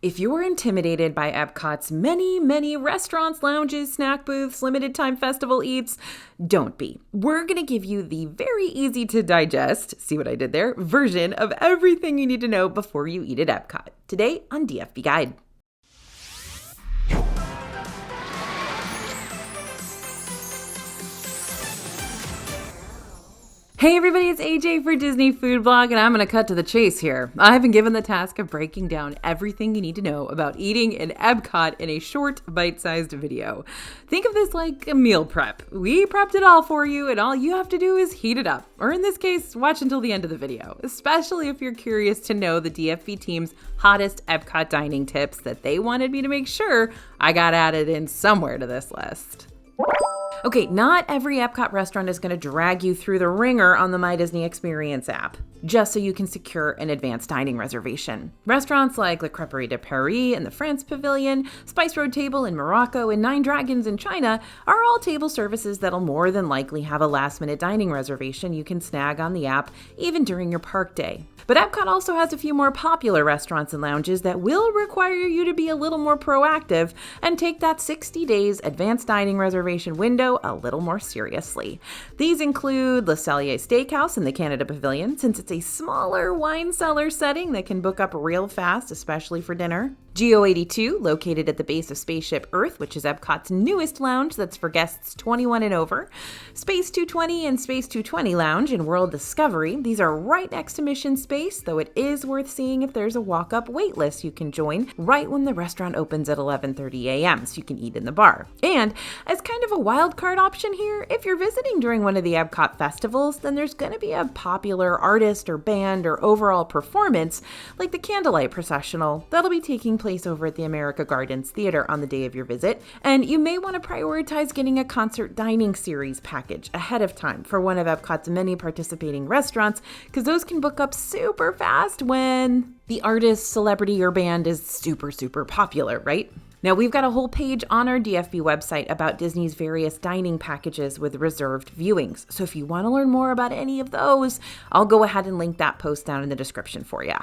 If you're intimidated by Epcot's many restaurants, lounges, snack booths, limited time festival eats, don't be. We're going to give you the very easy to digest, see what I did there, version of everything you need to know before you eat at Epcot. Today on DFB Guide. Hey everybody, it's AJ for Disney Food Blog, and I'm going to cut to the chase here. I've been given the task of breaking down everything you need to know about eating in Epcot in a short, bite-sized video. Think of this like a meal prep. We prepped it all for you, and all you have to do is heat it up. Or in this case, watch until the end of the video, especially if you're curious to know the DFB team's hottest Epcot dining tips that they wanted me to make sure I got added in somewhere to this list. Okay, not every Epcot restaurant is going to drag you through the ringer on the My Disney Experience app, just so you can secure an advanced dining reservation. Restaurants like Le Crêperie de Paris and the France Pavilion, Spice Road Table in Morocco, and Nine Dragons in China are all table services that'll more than likely have a last-minute dining reservation you can snag on the app, even during your park day. But Epcot also has a few more popular restaurants and lounges that will require you to be a little more proactive and take that 60 days advanced dining reservation window a little more seriously. These include Le Cellier Steakhouse in the Canada Pavilion, since it's a smaller wine cellar setting that can book up real fast, especially for dinner. GO82, located at the base of Spaceship Earth, which is Epcot's newest lounge that's for guests 21 and over. Space 220 and Space 220 Lounge in World Discovery. These are right next to Mission Space, though it is worth seeing if there's a walk-up wait list you can join right when the restaurant opens at 11:30 a.m. so you can eat in the bar. And as kind of a wild card option here, if you're visiting during one of the Epcot festivals, then there's going to be a popular artist or band or overall performance like the Candlelight Processional that'll be taking place over at the America Gardens Theater on the day of your visit, and you may want to prioritize getting a concert dining series package ahead of time for one of Epcot's many participating restaurants, because those can book up super fast when the artist, celebrity, or band is super popular, right? Now, we've got a whole page on our DFB website about Disney's various dining packages with reserved viewings. So if you want to learn more about any of those, I'll go ahead and link that post down in the description for you.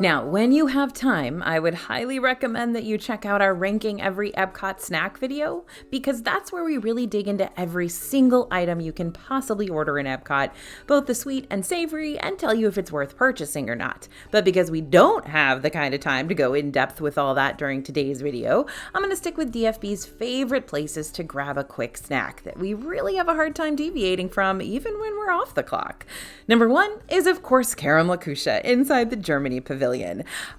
Now, when you have time, I would highly recommend that you check out our Ranking Every Epcot Snack video, because that's where we really dig into every single item you can possibly order in Epcot, both the sweet and savory, and tell you if it's worth purchasing or not. But because we don't have the kind of time to go in depth with all that during today's video, I'm going to stick with DFB's favorite places to grab a quick snack that we really have a hard time deviating from, even when we're off the clock. Number one is, of course, Karamlakusha inside the Germany Pavilion.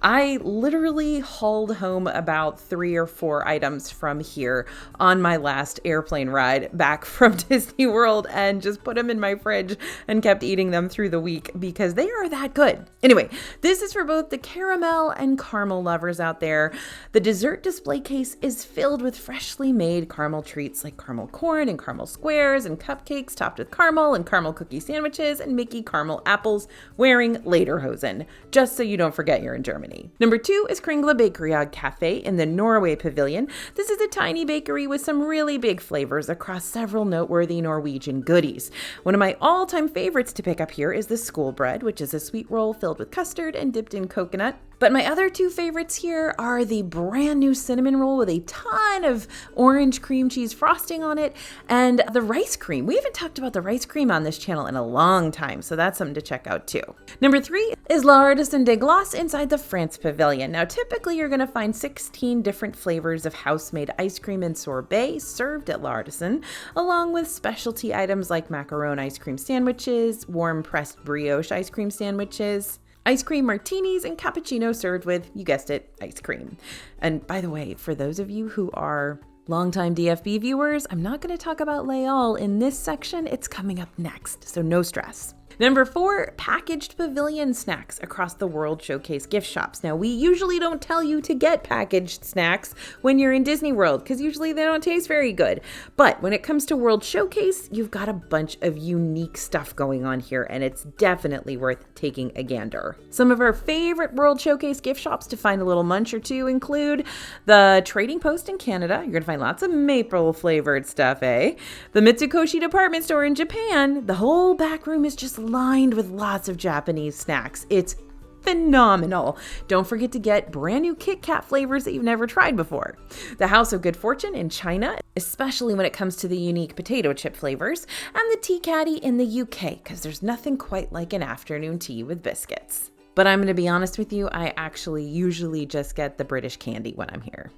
I literally hauled home about 3 or 4 items from here on my last airplane ride back from Disney World and just put them in my fridge and kept eating them through the week because they are that good. Anyway, this is for both the caramel and caramel lovers out there. The dessert display case is filled with freshly made caramel treats like caramel corn and caramel squares and cupcakes topped with caramel and caramel cookie sandwiches and Mickey caramel apples wearing lederhosen, just so you don't forget you're in Germany. Number 2 is Kringla Bakeryag Cafe in the Norway Pavilion. This is a tiny bakery with some really big flavors across several noteworthy Norwegian goodies. One of my all-time favorites to pick up here is the school bread, which is a sweet roll filled with custard and dipped in coconut. But my other 2 favorites here are the brand new cinnamon roll with a ton of orange cream cheese frosting on it, and the rice cream. We haven't talked about the rice cream on this channel in a long time, so that's something to check out too. Number 3 is L'Artisan de Glace inside the France Pavilion. Now, typically you're going to find 16 different flavors of house-made ice cream and sorbet served at L'Artisan, along with specialty items like macaron ice cream sandwiches, warm pressed brioche ice cream sandwiches, ice cream martinis, and cappuccino served with, you guessed it, ice cream. And by the way, for those of you who are longtime DFB viewers, I'm not going to talk about Leal in this section. It's coming up next, so no stress. Number 4, packaged pavilion snacks across the World Showcase gift shops. Now, we usually don't tell you to get packaged snacks when you're in Disney World because usually they don't taste very good. But when it comes to World Showcase, you've got a bunch of unique stuff going on here, and it's definitely worth taking a gander. Some of our favorite World Showcase gift shops to find a little munch or two include the Trading Post in Canada. You're going to find lots of maple flavored stuff, eh? The Mitsukoshi department store in Japan. The whole back room is just lined with lots of Japanese snacks. It's phenomenal. Don't forget to get brand new Kit Kat flavors that you've never tried before. The House of Good Fortune in China, especially when it comes to the unique potato chip flavors, and the Tea Caddy in the UK, because there's nothing quite like an afternoon tea with biscuits. But I'm going to be honest with you, I actually usually just get the British candy when I'm here.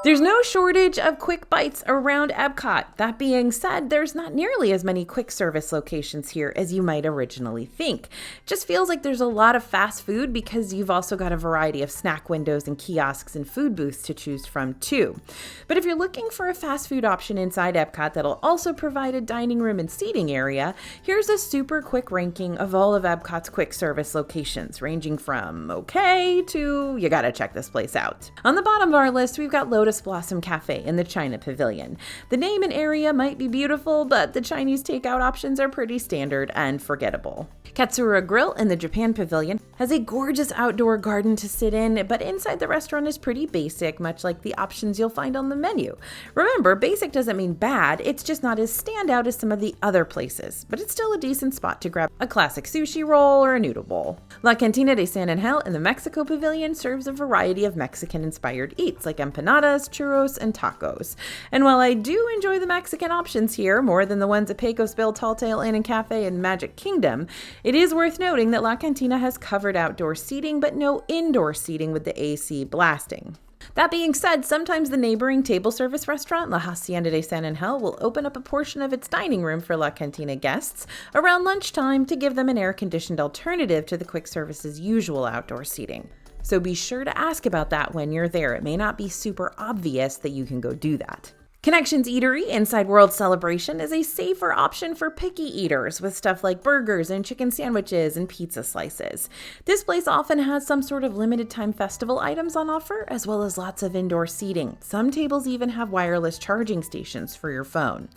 There's no shortage of quick bites around Epcot. That being said, there's not nearly as many quick service locations here as you might originally think. It just feels like there's a lot of fast food because you've also got a variety of snack windows and kiosks and food booths to choose from too. But if you're looking for a fast food option inside Epcot that'll also provide a dining room and seating area, here's a super quick ranking of all of Epcot's quick service locations, ranging from okay to you gotta check this place out. On the bottom of our list, we've got Lotus Blossom Cafe in the China Pavilion. The name and area might be beautiful, but the Chinese takeout options are pretty standard and forgettable. Katsura Grill in the Japan Pavilion has a gorgeous outdoor garden to sit in, but inside the restaurant is pretty basic, much like the options you'll find on the menu. Remember, basic doesn't mean bad, it's just not as standout as some of the other places, but it's still a decent spot to grab a classic sushi roll or a noodle bowl. La Cantina de San Angel in the Mexico Pavilion serves a variety of Mexican-inspired eats like empanadas, churros, and tacos. And while I do enjoy the Mexican options here more than the ones at Pecos Bill, Tall Tale Inn and Cafe and Magic Kingdom, it is worth noting that La Cantina has covered outdoor seating but no indoor seating with the AC blasting. That being said, sometimes the neighboring table service restaurant, La Hacienda de San Angel, will open up a portion of its dining room for La Cantina guests around lunchtime to give them an air-conditioned alternative to the quick service's usual outdoor seating. So be sure to ask about that when you're there. It may not be super obvious that you can go do that. Connections Eatery inside World Celebration is a safer option for picky eaters with stuff like burgers and chicken sandwiches and pizza slices. This place often has some sort of limited time festival items on offer, as well as lots of indoor seating. Some tables even have wireless charging stations for your phone.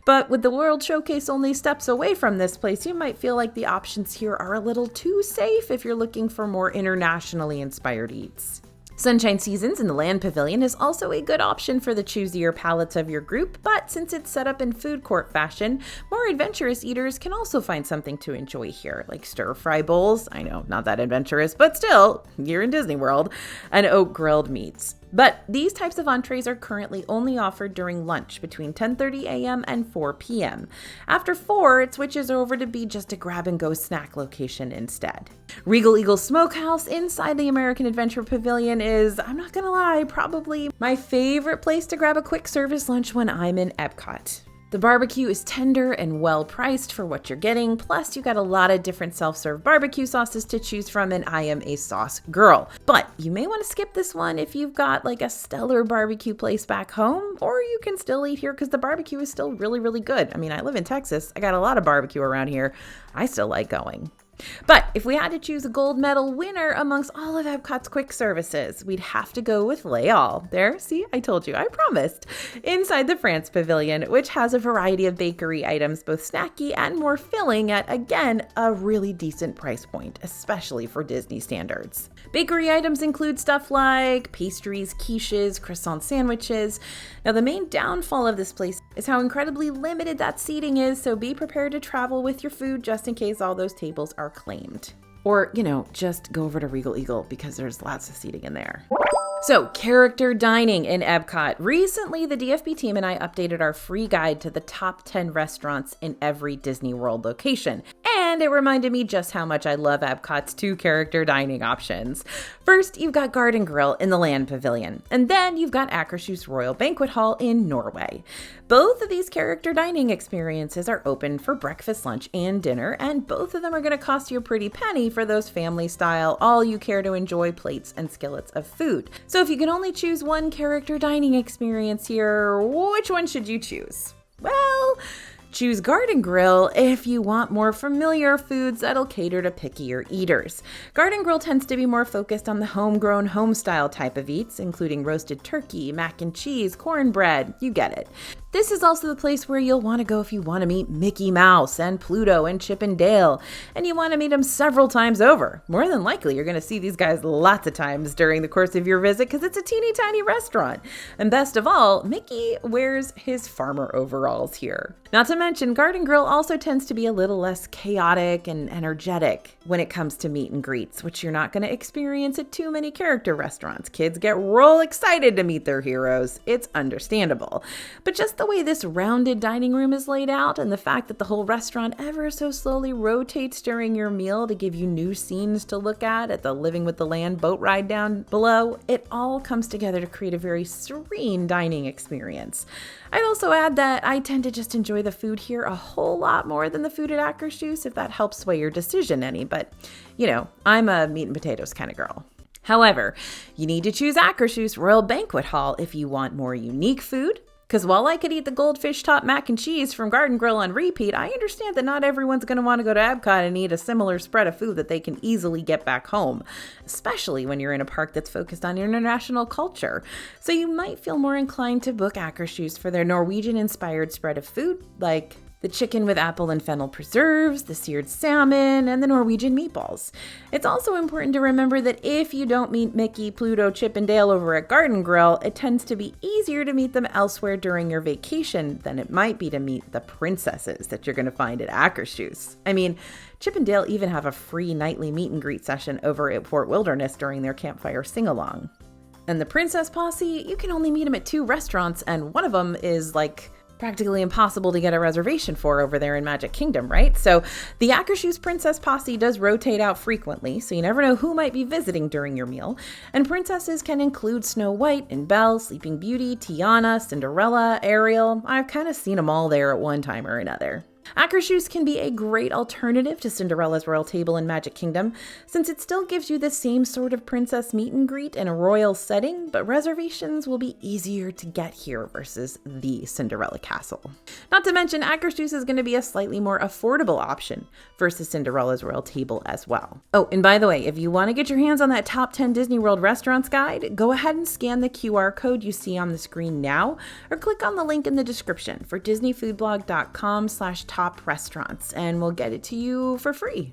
But with the World Showcase only steps away from this place, you might feel like the options here are a little too safe if you're looking for more internationally inspired eats. Sunshine Seasons in the Land Pavilion is also a good option for the choosier palates of your group, but since it's set up in food court fashion, more adventurous eaters can also find something to enjoy here, like stir-fry bowls, I know, not that adventurous, but still, you're in Disney World, and oak grilled meats. But these types of entrees are currently only offered during lunch between 10:30 a.m. and 4 p.m. After 4, it switches over to be just a grab-and-go snack location instead. Regal Eagle Smokehouse inside the American Adventure Pavilion is, I'm not gonna lie, probably my favorite place to grab a quick service lunch when I'm in Epcot. The barbecue is tender and well priced for what you're getting, plus you got a lot of different self-serve barbecue sauces to choose from, and I am a sauce girl. But you may want to skip this one if you've got like a stellar barbecue place back home, or you can still eat here because the barbecue is still really, really good. I mean, I live in Texas, I got a lot of barbecue around here. I still like going. But if we had to choose a gold medal winner amongst all of Epcot's quick services, we'd have to go with Les Halles. There, see, I told you, I promised. Inside the France Pavilion, which has a variety of bakery items, both snacky and more filling at, again, a really decent price point, especially for Disney standards. Bakery items include stuff like pastries, quiches, croissant sandwiches. Now, the main downfall of this place is how incredibly limited that seating is, so be prepared to travel with your food just in case all those tables are claimed. Or, just go over to Regal Eagle because there's lots of seating in there. So, character dining in Epcot. Recently, the DFB team and I updated our free guide to the top 10 restaurants in every Disney World location. And it reminded me just how much I love Epcot's 2 character dining options. First, you've got Garden Grill in the Land Pavilion. And then you've got Akershus Royal Banquet Hall in Norway. Both of these character dining experiences are open for breakfast, lunch, and dinner, and both of them are going to cost you a pretty penny for those family-style, all-you-care-to-enjoy plates and skillets of food. So if you can only choose one character dining experience here, which one should you choose? Well, choose Garden Grill if you want more familiar foods that'll cater to pickier eaters. Garden Grill tends to be more focused on the homegrown, home-style type of eats, including roasted turkey, mac and cheese, cornbread, you get it. This is also the place where you'll want to go if you want to meet Mickey Mouse and Pluto and Chip and Dale, and you want to meet them several times over. More than likely, you're going to see these guys lots of times during the course of your visit because it's a teeny tiny restaurant. And best of all, Mickey wears his farmer overalls here. Not to mention, Garden Grill also tends to be a little less chaotic and energetic when it comes to meet and greets, which you're not going to experience at too many character restaurants. Kids get real excited to meet their heroes. It's understandable. But just the way this rounded dining room is laid out and the fact that the whole restaurant ever so slowly rotates during your meal to give you new scenes to look at the Living with the Land boat ride down below, it all comes together to create a very serene dining experience. I'd also add that I tend to just enjoy the food here a whole lot more than the food at Akershus, if that helps sway your decision any, but I'm a meat and potatoes kind of girl. However, you need to choose Akershus Royal Banquet Hall if you want more unique food, because while I could eat the goldfish top mac and cheese from Garden Grill on repeat, I understand that not everyone's going to want to go to Epcot and eat a similar spread of food that they can easily get back home, especially when you're in a park that's focused on international culture. So you might feel more inclined to book Akershus for their Norwegian-inspired spread of food, like the chicken with apple and fennel preserves, the seared salmon, and the Norwegian meatballs. It's also important to remember that if you don't meet Mickey, Pluto, Chip, and Dale over at Garden Grill, it tends to be easier to meet them elsewhere during your vacation than it might be to meet the princesses that you're going to find at Akershus. I mean, Chip and Dale even have a free nightly meet and greet session over at Fort Wilderness during their campfire sing-along. And the Princess Posse, you can only meet them at 2 restaurants, and one of them is practically impossible to get a reservation for over there in Magic Kingdom, right? So the Akershus Princess Posse does rotate out frequently, so you never know who might be visiting during your meal. And princesses can include Snow White and Belle, Sleeping Beauty, Tiana, Cinderella, Ariel. I've kind of seen them all there at one time or another. Akershus can be a great alternative to Cinderella's Royal Table in Magic Kingdom, since it still gives you the same sort of princess meet and greet in a royal setting, but reservations will be easier to get here versus the Cinderella Castle. Not to mention, Akershus is going to be a slightly more affordable option versus Cinderella's Royal Table as well. Oh, and by the way, if you want to get your hands on that top 10 Disney World restaurants guide, go ahead and scan the QR code you see on the screen now, or click on the link in the description for disneyfoodblog.com/top restaurants, and we'll get it to you for free.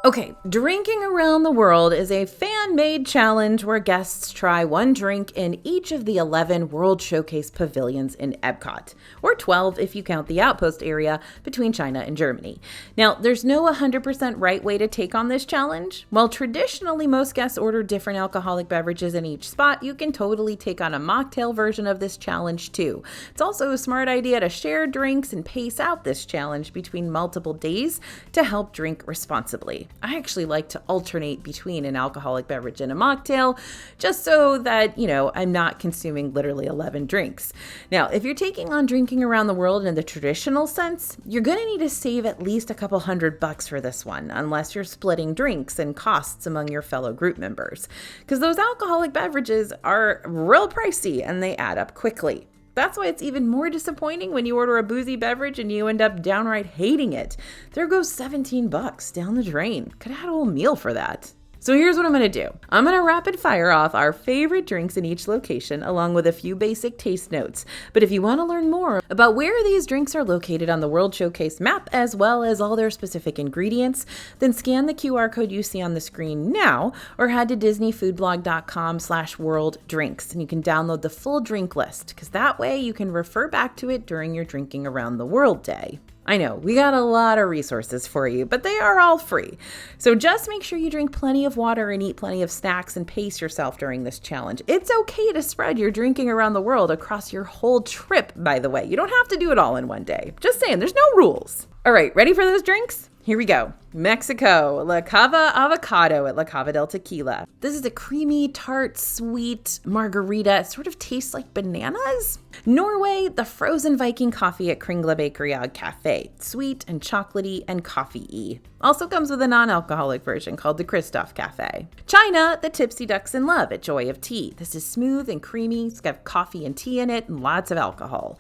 Okay, Drinking Around the World is a fan-made challenge where guests try one drink in each of the 11 World Showcase pavilions in Epcot, or 12 if you count the outpost area between China and Germany. Now, there's no 100% right way to take on this challenge. While traditionally most guests order different alcoholic beverages in each spot, you can totally take on a mocktail version of this challenge too. It's also a smart idea to share drinks and pace out this challenge between multiple days to help drink responsibly. I actually like to alternate between an alcoholic beverage and a mocktail, just so that, I'm not consuming literally 11 drinks. Now, if you're taking on Drinking Around the World in the traditional sense, you're going to need to save at least a couple $100 for this one, unless you're splitting drinks and costs among your fellow group members, because those alcoholic beverages are real pricey and they add up quickly. That's why it's even more disappointing when you order a boozy beverage and you end up downright hating it. There goes $17 down the drain. Could have had a whole meal for that. So here's what I'm going to do. I'm going to rapid fire off our favorite drinks in each location along with a few basic taste notes. But if you want to learn more about where these drinks are located on the World Showcase map as well as all their specific ingredients, then scan the QR code you see on the screen now or head to disneyfoodblog.com/worlddrinks and you can download the full drink list because that way you can refer back to it during your Drinking Around the World day. I know, we got a lot of resources for you, but they are all free. So just make sure you drink plenty of water and eat plenty of snacks and pace yourself during this challenge. It's okay to spread your Drinking Around the World across your whole trip, by the way. You don't have to do it all in one day. Just saying, there's no rules. All right, ready for those drinks? Here we go. Mexico, La Cava Avocado at La Cava del Tequila. This is a creamy, tart, sweet margarita. It sort of tastes like bananas. Norway, the frozen Viking coffee at Kringla Bakeriag Cafe. Sweet and chocolatey and coffee-y. Also comes with a non-alcoholic version called the Christoph Cafe. China, the Tipsy Ducks in Love at Joy of Tea. This is smooth and creamy. It's got coffee and tea in it and lots of alcohol.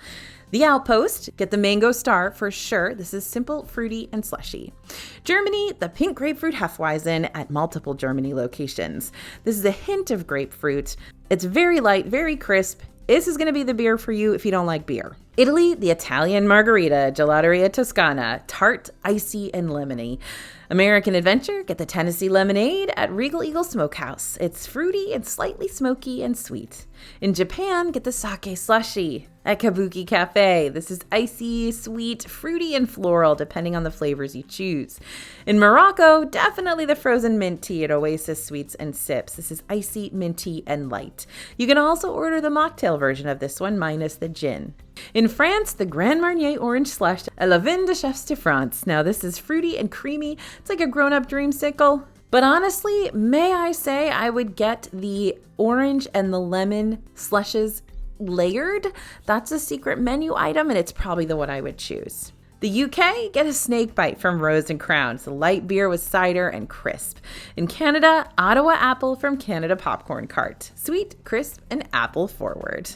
The Outpost, get the Mango Star for sure. This is simple, fruity, and slushy. Germany, the Pink Grapefruit Hefeweizen at multiple Germany locations. This is a hint of grapefruit. It's very light, very crisp. This is going to be the beer for you if you don't like beer. Italy, the Italian margarita, Gelateria Toscana, tart, icy, and lemony. American Adventure, get the Tennessee lemonade at Regal Eagle Smokehouse. It's fruity and slightly smoky and sweet. In Japan, get the sake slushy at Kabuki Cafe. This is icy, sweet, fruity, and floral, depending on the flavors you choose. In Morocco, definitely the frozen mint tea at Oasis Sweets and Sips. This is icy, minty, and light. You can also order the mocktail version of this one, minus the gin. In France, the Grand Marnier Orange Slush à la Vin de Chefs de France. Now, this is fruity and creamy. It's like a grown-up dreamsicle. But honestly, may I say I would get the orange and the lemon slushes layered. That's a secret menu item, and it's probably the one I would choose. The UK, get a snake bite from Rose and Crown. It's a light beer with cider and crisp. In Canada, Ottawa Apple from Canada Popcorn Cart. Sweet, crisp, and apple forward.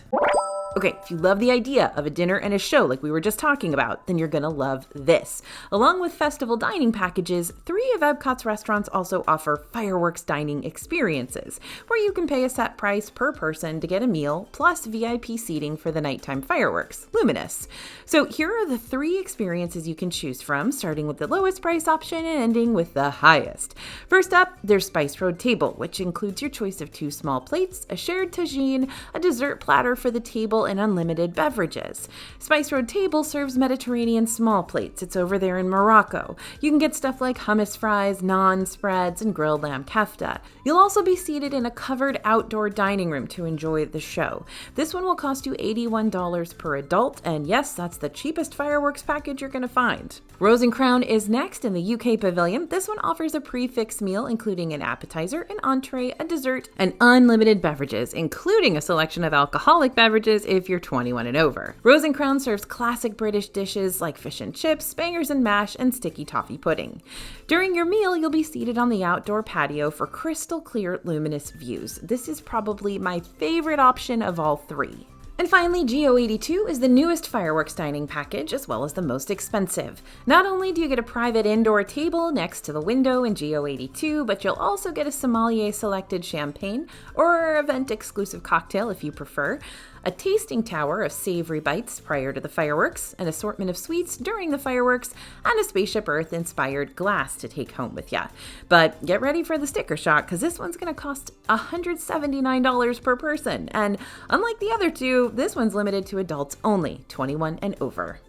Okay, if you love the idea of a dinner and a show like we were just talking about, then you're gonna love this. Along with festival dining packages, 3 of Epcot's restaurants also offer fireworks dining experiences, where you can pay a set price per person to get a meal, plus VIP seating for the nighttime fireworks, Luminous. So here are the 3 experiences you can choose from, starting with the lowest price option and ending with the highest. First up, there's Spice Road Table, which includes your choice of 2 small plates, a shared tagine, a dessert platter for the table, and unlimited beverages. Spice Road Table serves Mediterranean small plates. It's over there in Morocco. You can get stuff like hummus fries, naan spreads, and grilled lamb kefta. You'll also be seated in a covered outdoor dining room to enjoy the show. This one will cost you $81 per adult, and yes, that's the cheapest fireworks package you're going to find. Rose and Crown is next in the UK Pavilion. This one offers a prix-fixe meal, including an appetizer, an entree, a dessert, and unlimited beverages, including a selection of alcoholic beverages if you're 21 and over. Rose and Crown serves classic British dishes like fish and chips, bangers and mash, and sticky toffee pudding. During your meal, you'll be seated on the outdoor patio for crystal clear, luminous views. This is probably my favorite option of all 3. And finally, GO82 is the newest fireworks dining package, as well as the most expensive. Not only do you get a private indoor table next to the window in GO82, but you'll also get a sommelier-selected champagne or event-exclusive cocktail if you prefer, a tasting tower of savory bites prior to the fireworks, an assortment of sweets during the fireworks, and a Spaceship Earth-inspired glass to take home with ya. But get ready for the sticker shock, because this one's going to cost $179 per person. And unlike the other 2, this one's limited to adults only, 21 and over.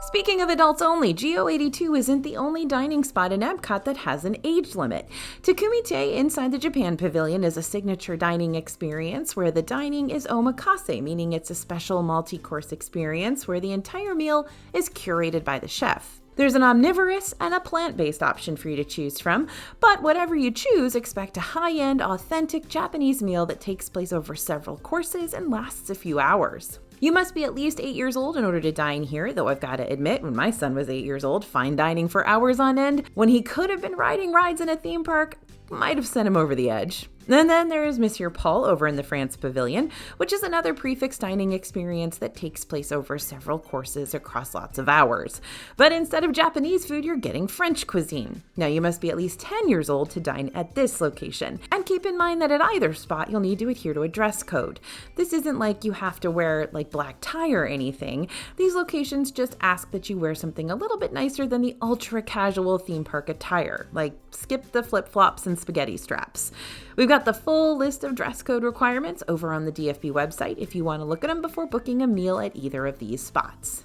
Speaking of adults only, GO82 isn't the only dining spot in Epcot that has an age limit. Takumite inside the Japan Pavilion is a signature dining experience where the dining is omakase, meaning it's a special multi-course experience where the entire meal is curated by the chef. There's an omnivorous and a plant-based option for you to choose from, but whatever you choose, expect a high-end, authentic Japanese meal that takes place over several courses and lasts a few hours. You must be at least 8 years old in order to dine here, though I've got to admit, when my son was 8 years old, fine dining for hours on end, when he could have been riding rides in a theme park, might have sent him over the edge. And then there is Monsieur Paul over in the France Pavilion, which is another prix-fixe dining experience that takes place over several courses across lots of hours. But instead of Japanese food, you're getting French cuisine. Now, you must be at least 10 years old to dine at this location. And keep in mind that at either spot, you'll need to adhere to a dress code. This isn't like you have to wear like black tie or anything. These locations just ask that you wear something a little bit nicer than the ultra-casual theme park attire, like skip the flip-flops and spaghetti straps. We've got the full list of dress code requirements over on the DFB website if you want to look at them before booking a meal at either of these spots.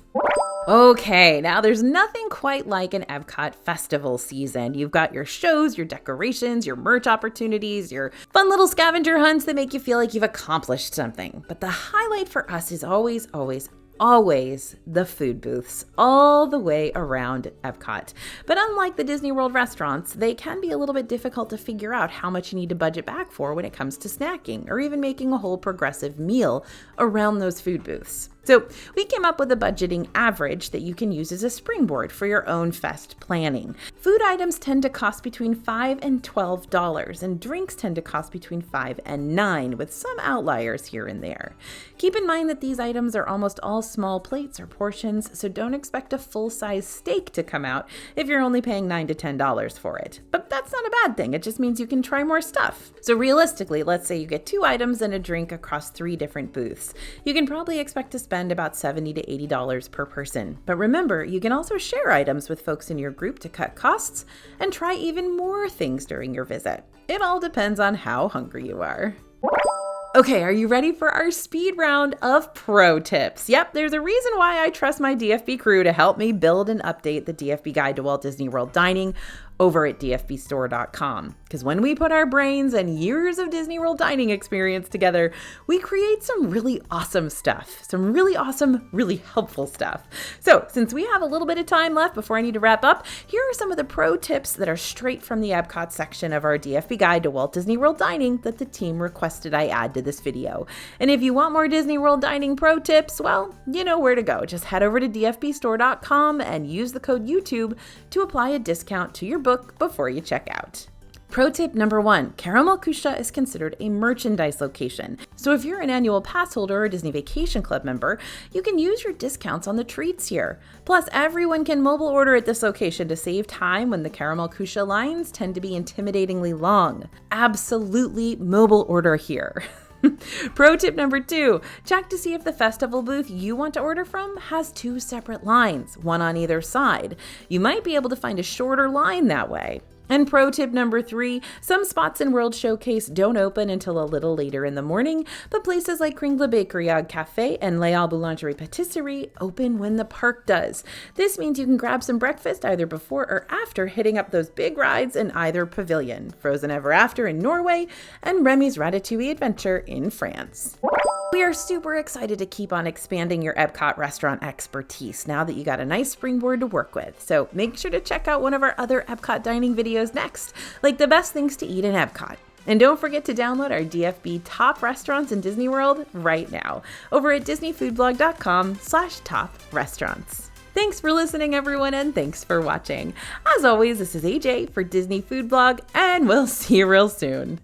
Okay, now there's nothing quite like an Epcot festival season. You've got your shows, your decorations, your merch opportunities, your fun little scavenger hunts that make you feel like you've accomplished something. But the highlight for us is always the food booths all the way around Epcot. But unlike the Disney World restaurants, they can be a little bit difficult to figure out how much you need to budget back for when it comes to snacking or even making a whole progressive meal around those food booths. So we came up with a budgeting average that you can use as a springboard for your own fest planning. Food items tend to cost between $5 and $12, and drinks tend to cost between $5 and $9, with some outliers here and there. Keep in mind that these items are almost all small plates or portions, so don't expect a full-size steak to come out if you're only paying $9 to $10 for it. But that's not a bad thing, it just means you can try more stuff. So realistically, let's say you get 2 items and a drink across 3 different booths. You can probably expect to spend about $70 to $80 per person. But remember, you can also share items with folks in your group to cut costs and try even more things during your visit. It all depends on how hungry you are. Okay, are you ready for our speed round of pro tips? Yep, there's a reason why I trust my DFB crew to help me build and update the DFB Guide to Walt Disney World Dining over at dfbstore.com. Because when we put our brains and years of Disney World dining experience together, we create some really awesome stuff. Some really awesome, really helpful stuff. So since we have a little bit of time left before I need to wrap up, here are some of the pro tips that are straight from the Epcot section of our DFB Guide to Walt Disney World Dining that the team requested I add to this video. And if you want more Disney World Dining pro tips, well, you know where to go. Just head over to dfbstore.com and use the code YouTube to apply a discount to your book before you check out. Pro tip number 1, Caramel Couche is considered a merchandise location. So if you're an annual pass holder or Disney Vacation Club member, you can use your discounts on the treats here. Plus, everyone can mobile order at this location to save time when the Caramel Couche lines tend to be intimidatingly long. Absolutely mobile order here. Pro tip number 2, check to see if the festival booth you want to order from has 2 separate lines, one on either side. You might be able to find a shorter line that way. And pro tip number 3, some spots in World Showcase don't open until a little later in the morning, but places like Kringla Bakery Cafe and Les Halles Boulangerie Patisserie open when the park does. This means you can grab some breakfast either before or after hitting up those big rides in either pavilion, Frozen Ever After in Norway and Remy's Ratatouille Adventure in France. We are super excited to keep on expanding your Epcot restaurant expertise now that you got a nice springboard to work with. So make sure to check out one of our other Epcot dining videos next, like the best things to eat in Epcot. And don't forget to download our DFB top restaurants in Disney World right now over at disneyfoodblog.com/top restaurants. Thanks for listening, everyone, and thanks for watching. As always, this is AJ for Disney Food Blog, and we'll see you real soon.